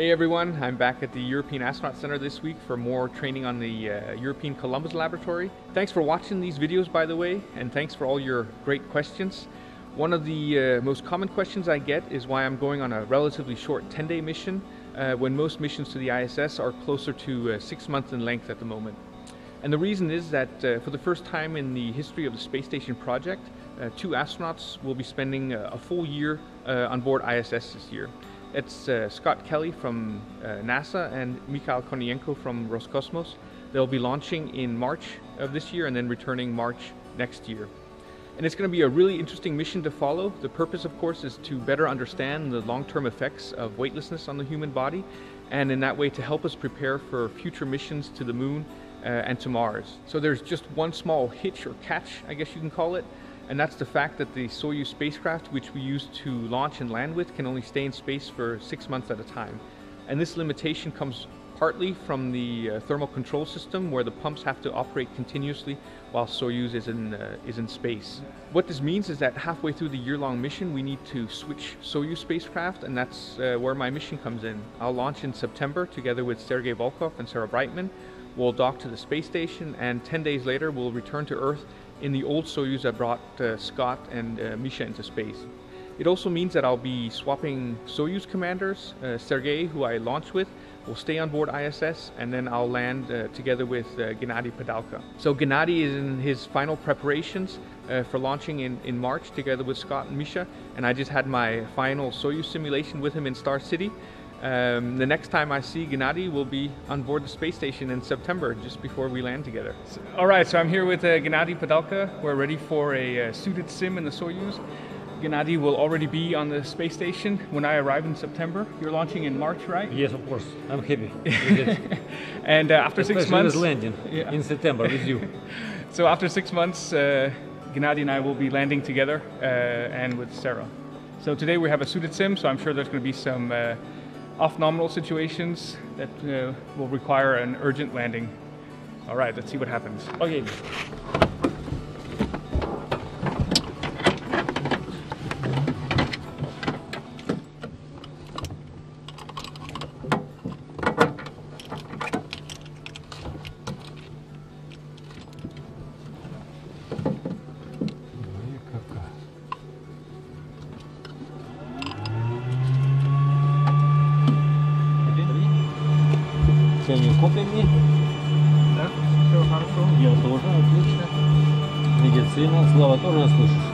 Hey everyone, I'm back at the European Astronaut Center this week for more training on the European Columbus Laboratory. Thanks for watching these videos, by the way, and thanks for all your great questions. One of the most common questions I get is why I'm going on a relatively short 10-day mission when most missions to the ISS are closer to 6 months in length at the moment. And the reason is that for the first time in the history of the space station project, 2 astronauts will be spending a full year on board ISS this year. It's Scott Kelly from NASA and Mikhail Kononenko from Roscosmos. They'll be launching in March of this year and then returning March next year. And it's going to be a really interesting mission to follow. The purpose, of course, is to better understand the long-term effects of weightlessness on the human body, and in that way to help us prepare for future missions to the moon and to Mars. So there's just one small hitch or catch, I guess you can call it, and that's the fact that the Soyuz spacecraft, which we use to launch and land with, can only stay in space for 6 months at a time. And this limitation comes partly from the thermal control system, where the pumps have to operate continuously while Soyuz is in space. What this means is that halfway through the year-long mission, we need to switch Soyuz spacecraft, and that's where my mission comes in. I'll launch in September together with Sergei Volkov and Sarah Brightman. We'll dock to the space station, and 10 days later we'll return to Earth in the old Soyuz that brought Scott and Misha into space. It also means that I'll be swapping Soyuz commanders. Sergei, who I launched with, will stay on board ISS, and then I'll land together with Gennady Padalka. So Gennady is in his final preparations for launching in March together with Scott and Misha, and I just had my final Soyuz simulation with him in Star City. The next time I see Gennady will be on board the space station in September, just before we land together. Alright, so I'm here with Gennady Padalka. We're ready for a suited sim in the Soyuz. Gennady will already be on the space station when I arrive in September. You're launching in March, right? Yes, of course. I'm happy. And after 6 months... landing in September with you. So after 6 months, Gennady and I will be landing together and with Sarah. So today we have a suited sim, so I'm sure there's going to be some off-nominal situations that will require an urgent landing. All right, let's see what happens. Okay. Копиями. Да, все хорошо. Я тоже, отлично. Медицина, Слава тоже слышишь.